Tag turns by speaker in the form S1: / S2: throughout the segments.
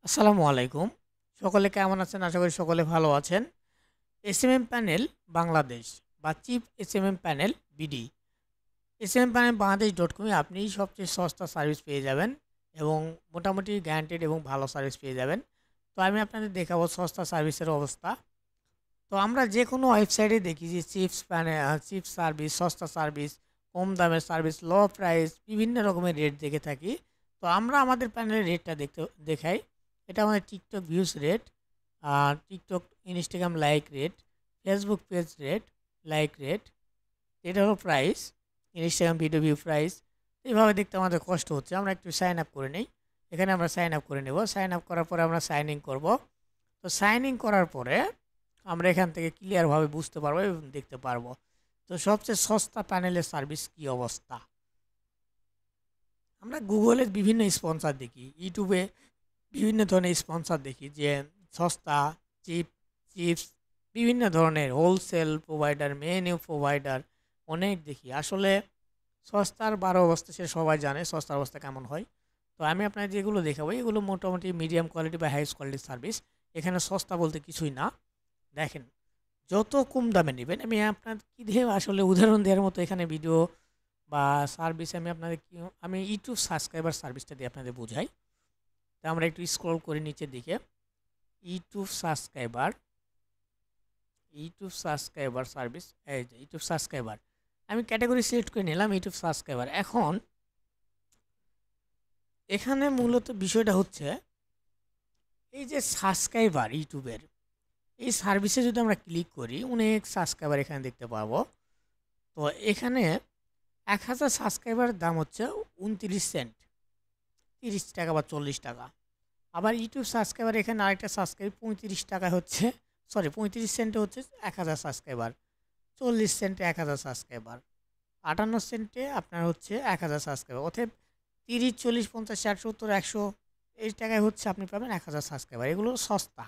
S1: আসসালামু আলাইকুম। সকলে কেমন আছেন? আশা করি সকলে ভালো আছেন। এসএমএম প্যানেল বাংলাদেশ বা chief SMM panel BD. SMM panel Bangladesh dot কমে আপনি সবচেয়ে সস্তা সার্ভিস পেয়ে যাবেন এবং মোটামুটি গ্যারান্টেড এবং ভালো সার্ভিস পেয়ে যাবেন। তো আমি আপনাদের দেখাবো সস্তা সার্ভিসের অবস্থা। তো আমরা যে কোনো ওয়েবসাইটে দেখি যে চিপ সার্ভিস, সস্তা সার্ভিস, কম দামের সার্ভিস, লো প্রাইস বিভিন্ন রকমের রেট দেখে থাকি। তো আমরা আমাদের প্যানেলের রেটটা দেখাই। এটা আমাদের TikTok views rate, TikTok Instagram like rate, Facebook page rate, like rate, এটা হলো price, Instagram video view price. এইভাবে দেখতে আমাদের কষ্ট হচ্ছে, আমরা একটু সাইন আপ করে নিই। এখানে আমরা সাইন আপ করে নেব। সাইন আপ করার পরে আমরা সাইন ইন করবো। তো সাইন ইন করার পরে আমরা এখান থেকে ক্লিয়ারভাবে বুঝতে পারবো এবং দেখতে পারবো তো সবচেয়ে সস্তা প্যানেলের সার্ভিস কি অবস্থা। আমরা গুগলের বিভিন্ন স্পন্সর দেখি, ইউটিউবে বিভিন্ন ধরনের স্পন্সর দেখি যে সস্তা, চিপ, চিপস, বিভিন্ন ধরনের হোলসেল প্রোভাইডার, মেনু প্রোভাইডার অনেক দেখি। আসলে সস্তার 12 অবস্থা সে সবাই জানে সস্তার অবস্থা কেমন হয়। তো আমি আপনার যেগুলো দেখাবো এগুলো মোটামুটি মিডিয়াম কোয়ালিটি বা হাইস্ট কোয়ালিটির সার্ভিস। এখানে সস্তা বলতে কিছুই না। দেখেন, যত কম দামে নেবেন, আমি আপনার কী দিয়ে আসলে উদাহরণ দেওয়ার মতো এখানে ভিডিও বা সার্ভিস আমি আপনাদের কি, আমি ইউটিউব সাবস্ক্রাইবার সার্ভিসটা দিয়ে আপনাদের বোঝাই। তো আমরা একটু স্ক্রল করে নিচের দিকে, YouTube subscriber, YouTube subscriber service, এই যে ইউটিউব সাবস্ক্রাইবার, আমি ক্যাটাগরি সিলেক্ট করে নিলাম ইউটিউব সাবস্ক্রাইবার। এখন এখানে মূলত বিষয়টা হচ্ছে এই যে সাবস্ক্রাইবার ইউটিউবের, এই সার্ভিসে যদি আমরা ক্লিক করি অনেক সাবস্ক্রাইবার এখানে দেখতে পাবো। তো এখানে 1000 সাবস্ক্রাইবারের দাম হচ্ছে 29 সেন্ট, 30 টাকা বা 40 টাকা। আবার ইউটিউব সাবস্ক্রাইবার এখানে আরেকটা সাবস্ক্রাইব 35 টাকা হচ্ছে, সরি 35 সেন্টে হচ্ছে 1000 সাবস্ক্রাইবার, 40 সেন্টে 1000 সাবস্ক্রাইবার, 58 সেন্টে আপনার হচ্ছে 1000 সাবস্ক্রাইবার। অতএব 30, 40, 50, 60, 70, 100 এই টাকায় হচ্ছে আপনি পাবেন 1000 সাবস্ক্রাইবার। এগুলো সস্তা।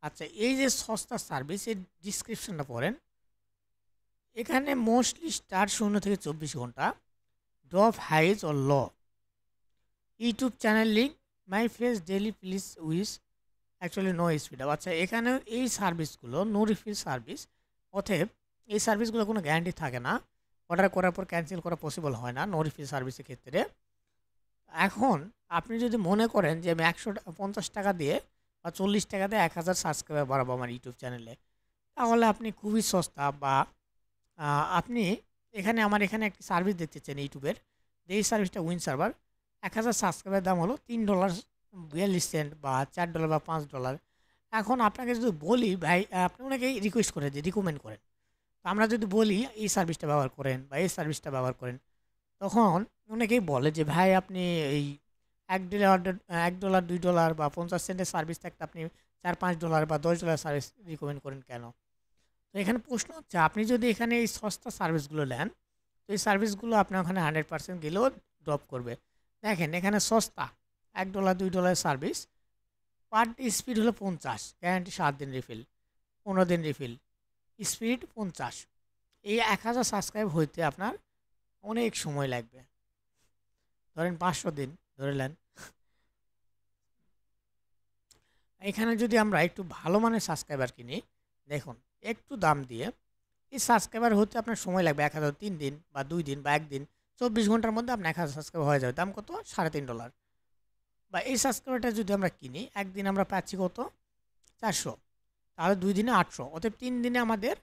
S1: আচ্ছা, এই যে সস্তা সার্ভিস, এর ডিসক্রিপশনটা পড়েন। এখানে মোস্টলি স্টার 0 থেকে 24 ঘন্টা, ড্রপ হাইজ ও ল, YouTube channel link, my face daily please wish, actually no speed up. আচ্ছা, এখানে এই সার্ভিসগুলো নো রিফিল সার্ভিস। অতএব এই সার্ভিসগুলো কোনো গ্যারান্টি থাকে না, অর্ডার করার পর ক্যান্সেল করা পসিবল হয় না নো রিফিল সার্ভিসের ক্ষেত্রে। এখন আপনি যদি মনে করেন যে আমি 150 টাকা দিয়ে বা 40 টাকা দিয়ে 1000 সাবস্ক্রাইবার বাড়াবো আমার ইউটিউব চ্যানেলে, তাহলে আপনি খুবই সস্তা বা আপনি এখানে আমার এখানে একটি সার্ভিস দেখতে চান ইউটিউবের, যে এই সার্ভিসটা উইন সার্ভার। 1000 সাবস্ক্রাইবার দাম হলো $3.42 বা $4 বা $5। এখন আপনাকে যদি বলি ভাই, আপনি অনেকেই রিকোয়েস্ট করে যে রিকমেন্ড করেন। তো আমরা যদি বলি এই সার্ভিসটা ব্যবহার করেন বা এই সার্ভিসটা ব্যবহার করেন, তখন অনেকেই বলে যে ভাই আপনি এই $1, $1, $2 বা 50 সেন্টের সার্ভিস থাকতে আপনি $4-5 বা $10 সার্ভিস রিকমেন্ড করেন কেন? তো এখানে প্রশ্ন হচ্ছে, আপনি যদি এখানে এই সস্তা সার্ভিসগুলো নেন, তো এই সার্ভিসগুলো আপনার ওখানে 100% গেলেও ড্রপ করবে। দেখেন এখানে সস্তা $1, $2 সার্ভিস, পার স্পিড হলো 50, গ্যারান্টি 7 দিন রিফিল, 15 দিন রিফিল, স্পিড 50। এই 1000 সাবস্ক্রাইব হইতে আপনার অনেক সময় লাগবে, ধরেন 500 দিন ধরে নেন। এখানে যদি আমরা একটু ভালো মানের সাবস্ক্রাইবার কিনি, দেখুন একটু দাম দিয়ে এই সাবস্ক্রাইবার হতে আপনার সময় লাগবে 1000, 3 দিন বা 2 দিন বা 1 দিন, 24 ঘন্টার মধ্যে আপনার 1000 সাবস্ক্রাইবার হয়ে যাবে। দাম কত? $3.5। বা এই সাবস্ক্রাইবারটা যদি আমরা কিনি, একদিন আমরা পাচ্ছি কত? 400, তাহলে 2 দিনে 800, অতএব 3 দিনে আমাদের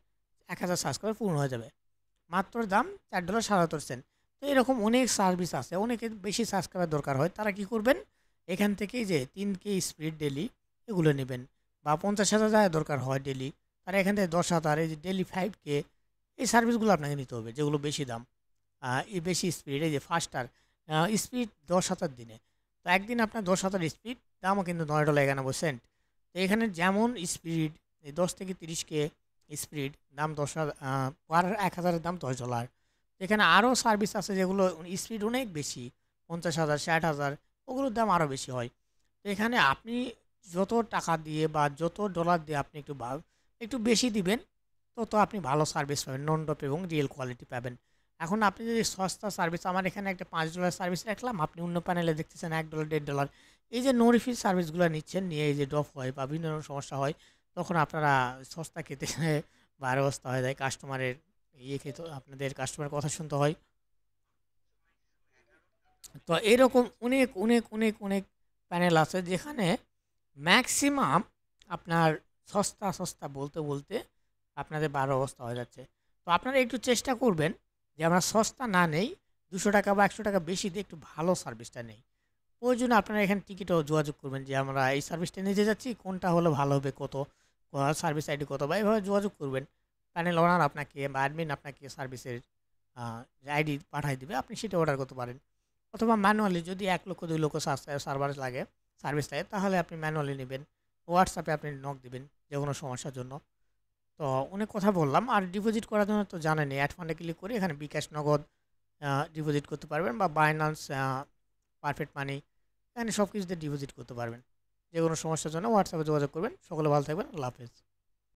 S1: 1000 সাবস্ক্রাইবার পূর্ণ হয়ে যাবে। মাত্র দাম $4.77। তো এরকম অনেক সার্ভিস আছে, অনেকের বেশি সাবস্ক্রাইবার দরকার হয়, তারা কি করবেন, এখান থেকেই যে 3K স্পিড ডেলি এগুলো নেবেন, বা 50,000 দরকার হয় ডেলি, তারা এখান থেকে 10,000, এই যে ডেলি 5K, এই সার্ভিসগুলো আপনাকে নিতে হবে যেগুলো বেশি দাম, এই বেশি স্পিড, এই যে ফাস্টার স্পিড 10,000 দিনে। তো একদিন আপনার 10,000 স্পিড, দামও কিন্তু $9.91। তো এখানে যেমন স্পিড, এই 10 থেকে 30K স্পিড, দাম 10,000, পার 1000-এর দাম $10। এখানে আরও সার্ভিস আছে যেগুলো স্পিড অনেক বেশি, 50,000, 60,000, ওগুলোর দাম আরও বেশি হয়। তো এখানে আপনি যত টাকা দিয়ে বা যত ডলার দিয়ে আপনি একটু বেশি দিবেন, তত আপনি ভালো সার্ভিস পাবেন, নন ডপ এবং রিয়েল কোয়ালিটি পাবেন। এখন আপনি যদি সস্তা সার্ভিস, আমার এখানে একটা $5 সার্ভিস রাখলাম, আপনি অন্য প্যানেলে দেখতেছেন $1, $1.5, এই যে নো রিফিল সার্ভিসগুলো নিচ্ছেন, নিয়ে এই যে ড্রপ হয় বা বিভিন্ন ধরনের সমস্যা হয়, তখন আপনারা সস্তা খেতে বাইরে অবস্থা হয়ে যায়, কাস্টমারের খেতে আপনাদের কাস্টমারের কথা শুনতে হয়। তো এরকম অনেক অনেক অনেক অনেক প্যানেল আছে যেখানে ম্যাক্সিমাম আপনার সস্তা সস্তা বলতে বলতে আপনাদের বারো অবস্থা হয়ে যাচ্ছে। তো আপনারা একটু চেষ্টা করবেন যে আমরা সস্তা না নেই, 200 টাকা বা 100 টাকা বেশি দিয়ে একটু ভালো সার্ভিসটা নেই। ওই জন্য আপনারা এখানে টিকিটও যোগাযোগ করবেন যে আমরা এই সার্ভিসটা নিতে যাচ্ছি, কোনটা হলে ভালো হবে, কত সার্ভিস আইডি কত, বা এইভাবে যোগাযোগ করবেন। প্যানেল ওনার আপনাকে বা অ্যাডমিন আপনাকে সার্ভিসের আইডি পাঠিয়ে দিবে, আপনি সেটা অর্ডার করতে পারেন। অথবা ম্যানুয়ালি যদি 1 লক্ষ 2 লক্ষ সার্ভার লাগে, সার্ভিস লাগে, তাহলে আপনি ম্যানুয়ালি নেবেন। হোয়াটসঅ্যাপে আপনি নক দিবেন যে কোনো সমস্যার জন্য। তো অনেক কথা বললাম। আর ডিপোজিট করার জন্য তো জানেনই, অ্যাড ফান্ডে ক্লিক করে এখানে বিকাশ নগদ ডিপোজিট করতে পারবেন, বা বাইন্যান্স, পারফেক্ট মানি, এখানে সব কিছুতে ডিপোজিট করতে পারবেন। যে কোনো সমস্যার জন্য হোয়াটসঅ্যাপে যোগাযোগ করবেন। সকলে ভালো থাকবেন। আল্লাহ হাফেজ।